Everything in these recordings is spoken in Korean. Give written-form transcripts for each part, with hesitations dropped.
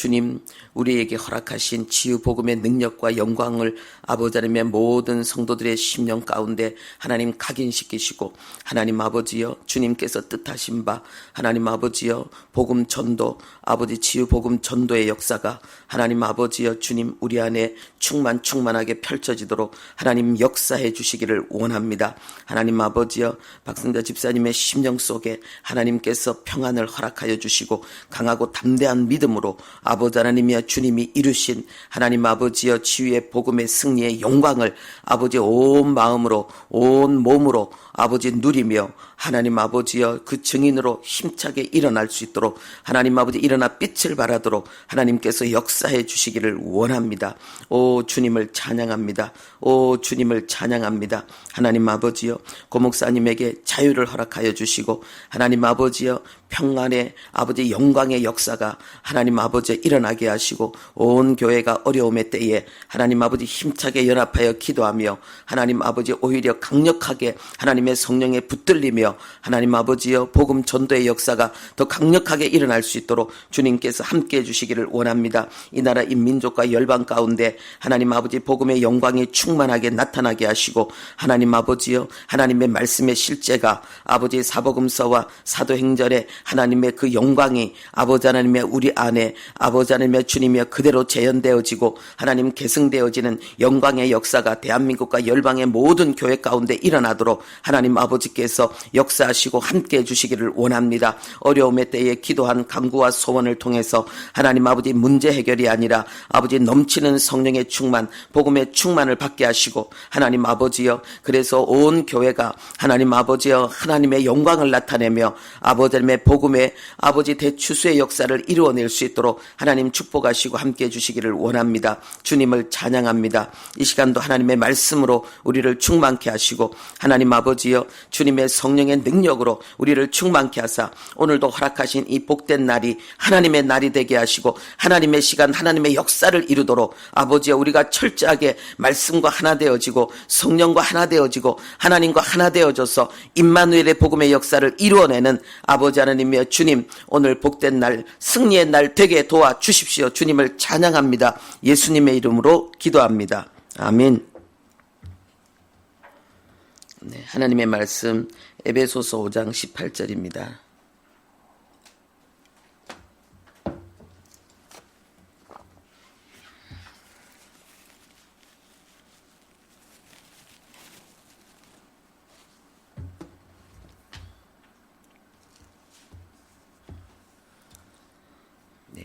주님, 우리에게 허락하신 치유 복음의 능력과 영광을 아버지 하나님의 모든 성도들의 심령 가운데 하나님 각인시키시고, 하나님 아버지여 주님께서 뜻하신 바 하나님 아버지여 복음 전도, 아버지 치유 복음 전도의 역사가 하나님 아버지여 주님 우리 안에 충만하게 펼쳐지도록 하나님 역사해 주시기를 원합니다. 하나님 아버지여 박승자 집사님의 심령 속에 하나님께서 평안을 허락하여 주시고, 강하고 담대한 믿음으로 아버지 하나님이여 주님이 이루신 하나님 아버지여 치유의 복음의 승리의 영광을 아버지 온 마음으로 온 몸으로 아버지 누리며 하나님 아버지여 그 증인으로 힘차게 일어날 수 있도록 하나님 아버지 일어나 빛을 발하도록 하나님께서 역사해 주시기를 원합니다. 오 주님을 찬양합니다. 오 주님을 찬양합니다. 하나님 아버지여 고 목사님에게 자유를 허락하여 주시고, 하나님 아버지여 평안의 아버지 영광의 역사가 하나님 아버지 일어나게 하시고, 온 교회가 어려움의 때에 하나님 아버지 힘차게 연합하여 기도하며 하나님 아버지 오히려 강력하게 하나님의 성령에 붙들리며 하나님 아버지여 복음 전도의 역사가 더 강력하게 일어날 수 있도록 주님께서 함께해 주시기를 원합니다. 이 나라 이 민족과 열방 가운데 하나님 아버지 복음의 영광이 충만하게 나타나게 하시고, 하나님 아버지여 하나님의 말씀의 실제가 아버지 사복음서와 사도행전의 하나님의 그 영광이 아버지 하나님의 우리 안에 아버지 하나님의 주님이여 그대로 재현되어지고 하나님 계승되어지는 영광의 역사가 대한민국과 열방의 모든 교회 가운데 일어나도록 하나님 아버지께서 역사하시고 함께해 주시기를 원합니다. 어려움의 때에 기도한 간구와 소원을 통해서 하나님 아버지 문제 해결이 아니라 아버지 넘치는 성령의 충만, 복음의 충만을 받게 하시고, 하나님 아버지여 그래서 온 교회가 하나님 아버지여 하나님의 영광을 나타내며 아버지 하나님의 복음의 아버지 대추수의 역사를 이루어낼 수 있도록 하나님 축복하시고 함께해 주시기를 원합니다. 주님을 찬양합니다. 이 시간도 하나님의 말씀으로 우리를 충만케 하시고, 하나님 아버지여 주님의 성령의 능력으로 우리를 충만케 하사 오늘도 허락하신 이 복된 날이 하나님의 날이 되게 하시고, 하나님의 시간 하나님의 역사를 이루도록 아버지여 우리가 철저하게 말씀과 하나 되어지고 성령과 하나 되어지고 하나님과 하나 되어져서 임마누엘의 복음의 역사를 이루어내는 아버지 하나님의 주님, 오늘 복된 날 승리의 날 되게 도와주십시오. 주님을 찬양합니다. 예수님의 이름으로 기도합니다. 아멘. 네, 하나님의 말씀 에베소서 5장 18절입니다.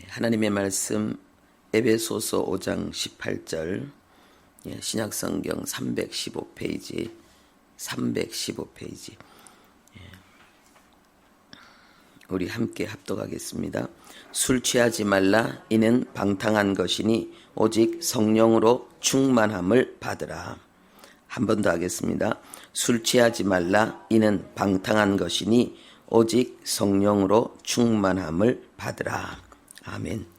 하나님의 말씀 에베소서 5장 18절, 신약성경 315페이지 우리 함께 합독하겠습니다. 술 취하지 말라. 이는 방탕한 것이니 오직 성령으로 충만함을 받으라. 한 번 더 하겠습니다. 술 취하지 말라. 이는 방탕한 것이니 오직 성령으로 충만함을 받으라. 아멘.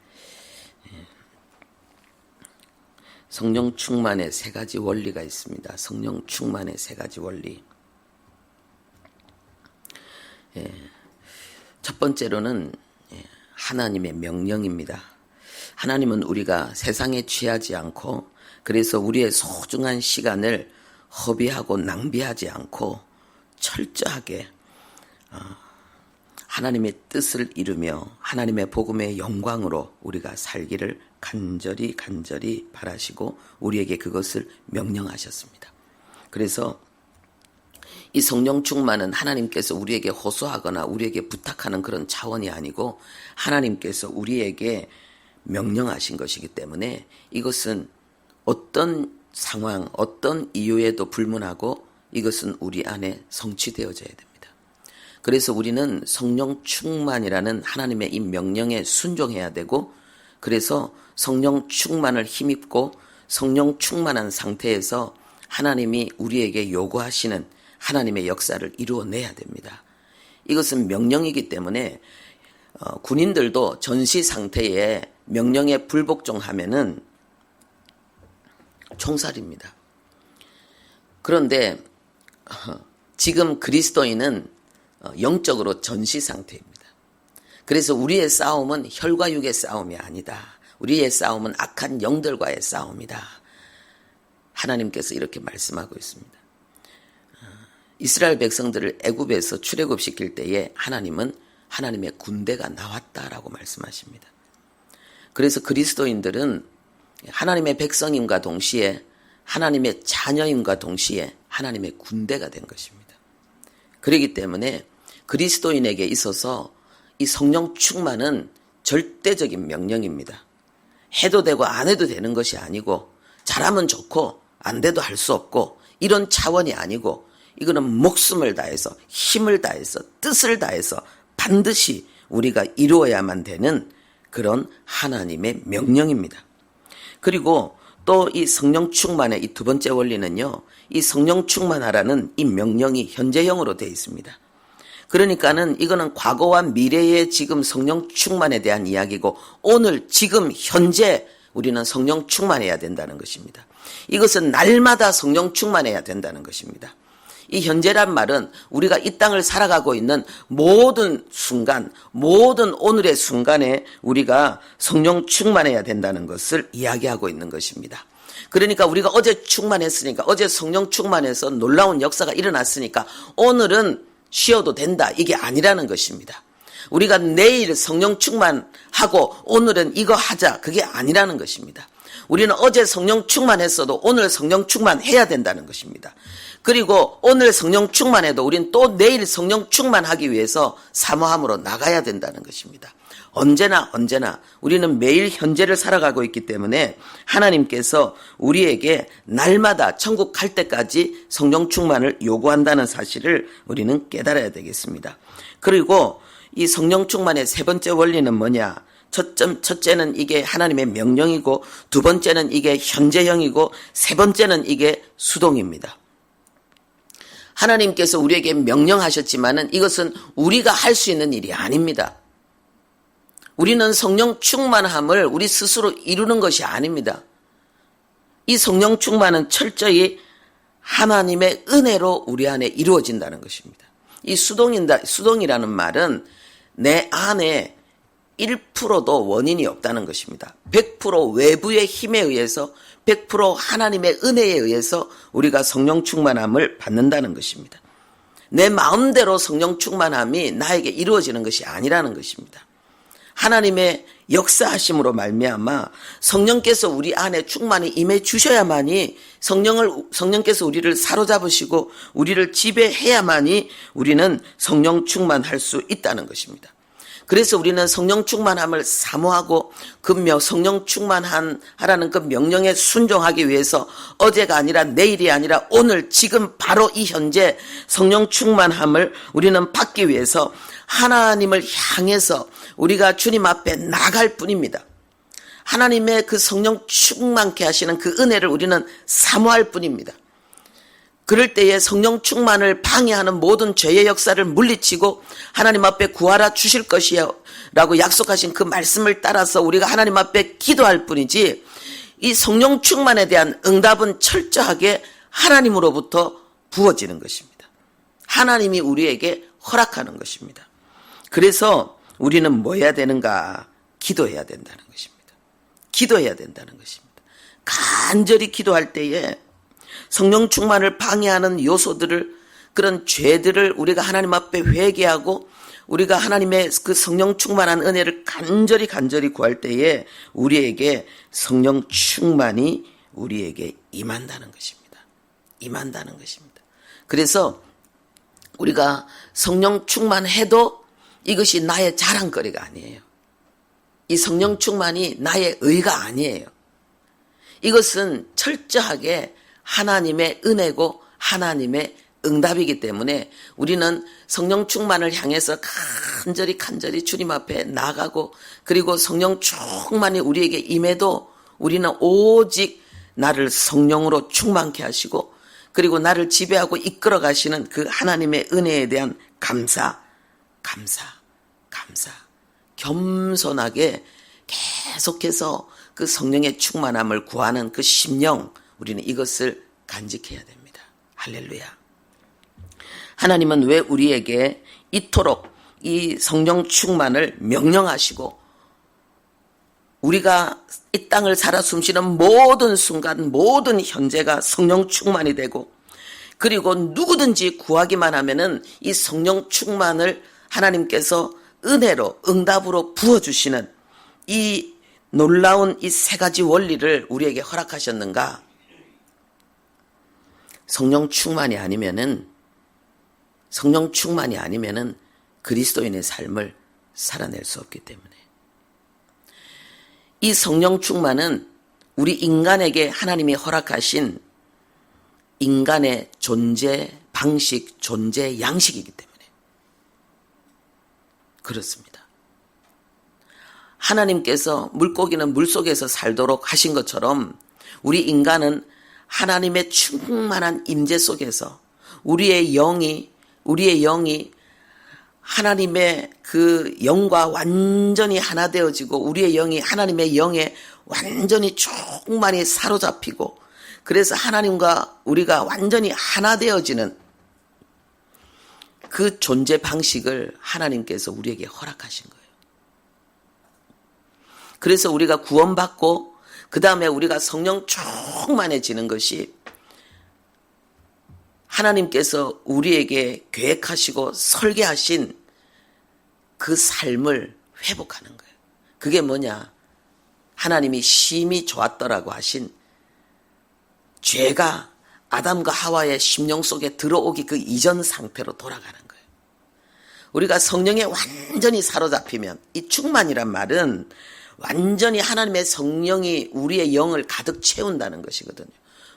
성령 충만의 세 가지 원리가 있습니다. 성령 충만의 세 가지 원리. 첫 번째로는 하나님의 명령입니다. 하나님은 우리가 세상에 취하지 않고, 그래서 우리의 소중한 시간을 허비하고 낭비하지 않고 철저하게 하나님의 뜻을 이루며 하나님의 복음의 영광으로 우리가 살기를 간절히 바라시고 우리에게 그것을 명령하셨습니다. 그래서 이 성령 충만은 하나님께서 우리에게 호소하거나 우리에게 부탁하는 그런 차원이 아니고 하나님께서 우리에게 명령하신 것이기 때문에 이것은 어떤 상황, 어떤 이유에도 불문하고 이것은 우리 안에 성취되어져야 됩니다. 그래서 우리는 성령 충만이라는 하나님의 이 명령에 순종해야 되고, 그래서 성령 충만을 힘입고 성령 충만한 상태에서 하나님이 우리에게 요구하시는 하나님의 역사를 이루어내야 됩니다. 이것은 명령이기 때문에 군인들도 전시 상태에 명령에 불복종하면은 총살입니다. 그런데 지금 그리스도인은 영적으로 전시 상태입니다. 그래서 우리의 싸움은 혈과 육의 싸움이 아니다. 우리의 싸움은 악한 영들과의 싸움이다. 하나님께서 이렇게 말씀하고 있습니다. 이스라엘 백성들을 애굽에서 출애굽시킬 때에 하나님은 하나님의 군대가 나왔다라고 말씀하십니다. 그래서 그리스도인들은 하나님의 백성임과 동시에 하나님의 자녀임과 동시에 하나님의 군대가 된 것입니다. 그렇기 때문에 그리스도인에게 있어서 이 성령 충만은 절대적인 명령입니다. 해도 되고 안 해도 되는 것이 아니고 잘하면 좋고 안 돼도 할 수 없고 이런 차원이 아니고 이거는 목숨을 다해서 힘을 다해서 뜻을 다해서 반드시 우리가 이루어야만 되는 그런 하나님의 명령입니다. 그리고 또 이 성령 충만의 이 두 번째 원리는요. 이 성령 충만하라는 이 명령이 현재형으로 되어 있습니다. 그러니까는 이거는 과거와 미래의 지금 성령 충만에 대한 이야기고 오늘 지금 현재 우리는 성령 충만해야 된다는 것입니다. 이것은 날마다 성령 충만해야 된다는 것입니다. 이 현재란 말은 우리가 이 땅을 살아가고 있는 모든 순간, 모든 오늘의 순간에 우리가 성령 충만해야 된다는 것을 이야기하고 있는 것입니다. 그러니까 우리가 어제 충만했으니까, 어제 성령 충만해서 놀라운 역사가 일어났으니까 오늘은 쉬어도 된다, 이게 아니라는 것입니다. 우리가 내일 성령 충만하고 오늘은 이거 하자, 그게 아니라는 것입니다. 우리는 어제 성령 충만했어도 오늘 성령 충만해야 된다는 것입니다. 그리고 오늘 성령 충만해도 우리는 또 내일 성령 충만하기 위해서 사모함으로 나가야 된다는 것입니다. 언제나 우리는 매일 현재를 살아가고 있기 때문에 하나님께서 우리에게 날마다 천국 갈 때까지 성령 충만을 요구한다는 사실을 우리는 깨달아야 되겠습니다. 그리고 이 성령 충만의 세 번째 원리는 뭐냐? 첫째는 이게 하나님의 명령이고, 두 번째는 이게 현재형이고, 세 번째는 이게 수동입니다. 하나님께서 우리에게 명령하셨지만은 이것은 우리가 할 수 있는 일이 아닙니다. 우리는 성령 충만함을 우리 스스로 이루는 것이 아닙니다. 이 성령 충만은 철저히 하나님의 은혜로 우리 안에 이루어진다는 것입니다. 이 수동이라는 말은 내 안에 1%도 원인이 없다는 것입니다. 100% 외부의 힘에 의해서 100% 하나님의 은혜에 의해서 우리가 성령 충만함을 받는다는 것입니다. 내 마음대로 성령 충만함이 나에게 이루어지는 것이 아니라는 것입니다. 하나님의 역사하심으로 말미암아 성령께서 우리 안에 충만히 임해 주셔야만이 성령께서 우리를 사로잡으시고 우리를 지배해야만이 우리는 성령 충만할 수 있다는 것입니다. 그래서 우리는 성령 충만함을 사모하고 그 성령 충만하라는 그 명령에 순종하기 위해서 어제가 아니라 내일이 아니라 오늘 지금 바로 이 현재 성령 충만함을 우리는 받기 위해서 하나님을 향해서 우리가 주님 앞에 나갈 뿐입니다. 하나님의 그 성령 충만케 하시는 그 은혜를 우리는 사모할 뿐입니다. 그럴 때에 성령 충만을 방해하는 모든 죄의 역사를 물리치고 하나님 앞에 구하라 주실 것이야 라고 약속하신 그 말씀을 따라서 우리가 하나님 앞에 기도할 뿐이지, 이 성령 충만에 대한 응답은 철저하게 하나님으로부터 부어지는 것입니다. 하나님이 우리에게 허락하는 것입니다. 그래서 우리는 뭐 해야 되는가? 기도해야 된다는 것입니다. 기도해야 된다는 것입니다. 간절히 기도할 때에 성령 충만을 방해하는 요소들을, 그런 죄들을 우리가 하나님 앞에 회개하고 우리가 하나님의 그 성령 충만한 은혜를 간절히 구할 때에 우리에게 성령 충만이 우리에게 임한다는 것입니다. 임한다는 것입니다. 그래서 우리가 성령 충만해도 이것이 나의 자랑거리가 아니에요. 이 성령 충만이 나의 의가 아니에요. 이것은 철저하게 하나님의 은혜고 하나님의 응답이기 때문에 우리는 성령 충만을 향해서 간절히 주님 앞에 나가고, 그리고 성령 충만이 우리에게 임해도 우리는 오직 나를 성령으로 충만케 하시고 그리고 나를 지배하고 이끌어 가시는 그 하나님의 은혜에 대한 감사, 겸손하게 계속해서 그 성령의 충만함을 구하는 그 심령, 우리는 이것을 간직해야 됩니다. 할렐루야. 하나님은 왜 우리에게 이토록 이 성령 충만을 명령하시고 우리가 이 땅을 살아 숨쉬는 모든 순간 모든 현재가 성령 충만이 되고 그리고 누구든지 구하기만 하면은 이 성령 충만을 하나님께서 은혜로 응답으로 부어주시는 이 놀라운 이 세 가지 원리를 우리에게 허락하셨는가? 성령 충만이 아니면은 그리스도인의 삶을 살아낼 수 없기 때문에 이 성령 충만은 우리 인간에게 하나님이 허락하신 인간의 존재 방식, 존재 양식이기 때문에 그렇습니다. 하나님께서 물고기는 물속에서 살도록 하신 것처럼 우리 인간은 하나님의 충만한 임재 속에서 우리의 영이 하나님의 그 영과 완전히 하나 되어지고 우리의 영이 하나님의 영에 완전히 충만히 사로잡히고 그래서 하나님과 우리가 완전히 하나 되어지는 그 존재 방식을 하나님께서 우리에게 허락하신 거예요. 그래서 우리가 구원받고 그 다음에 우리가 성령 충만해지는 것이 하나님께서 우리에게 계획하시고 설계하신 그 삶을 회복하는 거예요. 그게 뭐냐? 하나님이 심히 좋았더라고 하신 죄가 아담과 하와의 심령 속에 들어오기 그 이전 상태로 돌아가는 거예요. 우리가 성령에 완전히 사로잡히면 이 충만이란 말은 완전히 하나님의 성령이 우리의 영을 가득 채운다는 것이거든요.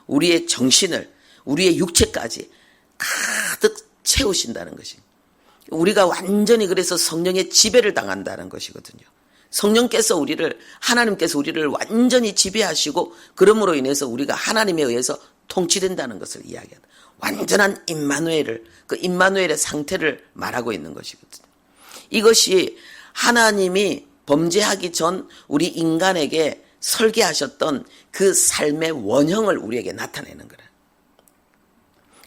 우리의 정신을 우리의 육체까지 가득 채우신다는 것이 우리가 완전히 그래서 성령의 지배를 당한다는 것이거든요. 성령께서 하나님께서 우리를 완전히 지배하시고 그러므로 인해서 우리가 하나님에 의해서 통치된다는 것을 이야기한다. 완전한 그 임마누엘의 상태를 말하고 있는 것이거든요. 이것이 하나님이 범죄하기 전 우리 인간에게 설계하셨던 그 삶의 원형을 우리에게 나타내는 거라.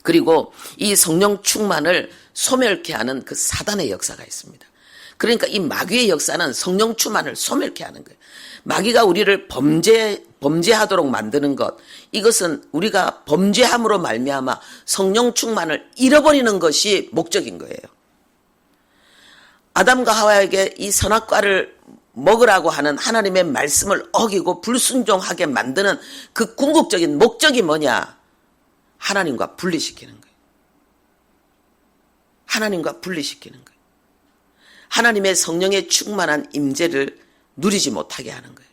그리고 이 성령 충만을 소멸케 하는 그 사단의 역사가 있습니다. 그러니까 이 마귀의 역사는 성령 충만을 소멸케 하는 거예요. 마귀가 우리를 범죄하도록 만드는 것, 이것은 우리가 범죄함으로 말미암아 성령 충만을 잃어버리는 것이 목적인 거예요. 아담과 하와에게 이 선악과를 먹으라고 하는 하나님의 말씀을 어기고 불순종하게 만드는 그 궁극적인 목적이 뭐냐? 하나님과 분리시키는 거예요. 하나님과 분리시키는 거예요. 하나님의 성령의 충만한 임재를 누리지 못하게 하는 거예요.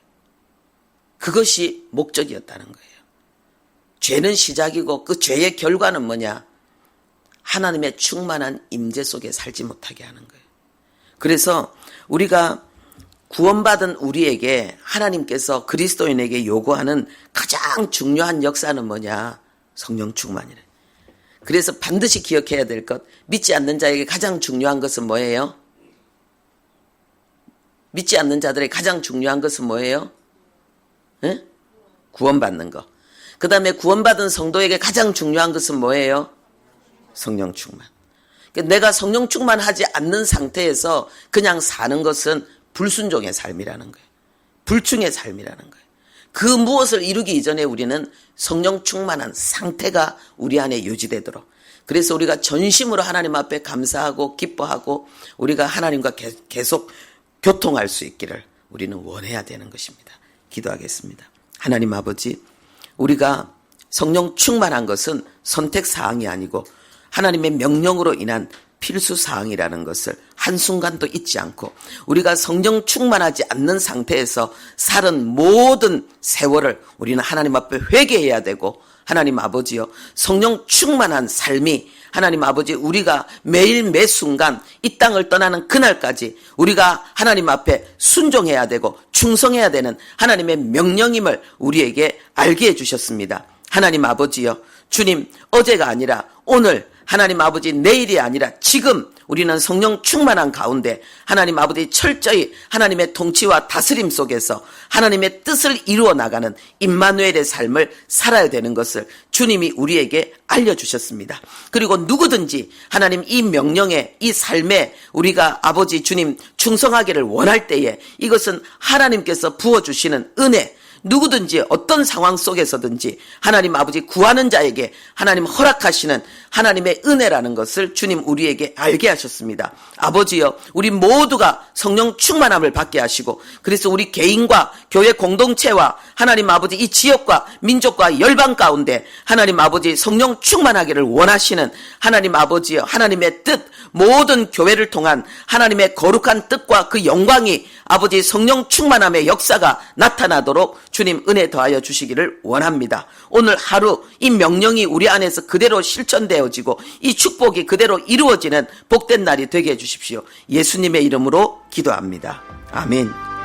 그것이 목적이었다는 거예요. 죄는 시작이고 그 죄의 결과는 뭐냐? 하나님의 충만한 임재 속에 살지 못하게 하는 거예요. 그래서 우리가 구원받은 우리에게 하나님께서 그리스도인에게 요구하는 가장 중요한 역사는 뭐냐? 성령 충만이래. 그래서 반드시 기억해야 될 것, 믿지 않는 자에게 가장 중요한 것은 뭐예요? 믿지 않는 자들에게 가장 중요한 것은 뭐예요? 에? 구원받는 것. 그 다음에 구원받은 성도에게 가장 중요한 것은 뭐예요? 성령 충만. 내가 성령 충만하지 않는 상태에서 그냥 사는 것은 불순종의 삶이라는 거예요. 불충의 삶이라는 거예요. 그 무엇을 이루기 이전에 우리는 성령 충만한 상태가 우리 안에 유지되도록, 그래서 우리가 전심으로 하나님 앞에 감사하고 기뻐하고 우리가 하나님과 계속 교통할 수 있기를 우리는 원해야 되는 것입니다. 기도하겠습니다. 하나님 아버지, 우리가 성령 충만한 것은 선택사항이 아니고 하나님의 명령으로 인한 필수사항이라는 것을 한순간도 잊지 않고 우리가 성령 충만하지 않는 상태에서 살은 모든 세월을 우리는 하나님 앞에 회개해야 되고, 하나님 아버지여, 성령 충만한 삶이 하나님 아버지 우리가 매일 매 순간 이 땅을 떠나는 그날까지 우리가 하나님 앞에 순종해야 되고 충성해야 되는 하나님의 명령임을 우리에게 알게 해주셨습니다. 하나님 아버지여, 주님, 어제가 아니라 오늘 하나님 아버지 내일이 아니라 지금 우리는 성령 충만한 가운데 하나님 아버지 철저히 하나님의 통치와 다스림 속에서 하나님의 뜻을 이루어 나가는 임마누엘의 삶을 살아야 되는 것을 주님이 우리에게 알려주셨습니다. 그리고 누구든지 하나님 이 명령에 이 삶에 우리가 아버지 주님 충성하기를 원할 때에 이것은 하나님께서 부어주시는 은혜, 누구든지 어떤 상황 속에서든지 하나님 아버지 구하는 자에게 하나님 허락하시는 하나님의 은혜라는 것을 주님 우리에게 알게 하셨습니다. 아버지여, 우리 모두가 성령 충만함을 받게 하시고 그래서 우리 개인과 교회 공동체와 하나님 아버지 이 지역과 민족과 열방 가운데 하나님 아버지 성령 충만하기를 원하시는 하나님 아버지여, 하나님의 뜻, 모든 교회를 통한 하나님의 거룩한 뜻과 그 영광이 아버지 성령 충만함의 역사가 나타나도록 주님 은혜 더하여 주시기를 원합니다. 오늘 하루 이 명령이 우리 안에서 그대로 실천되어지고 이 축복이 그대로 이루어지는 복된 날이 되게 해주십시오. 예수님의 이름으로 기도합니다. 아멘.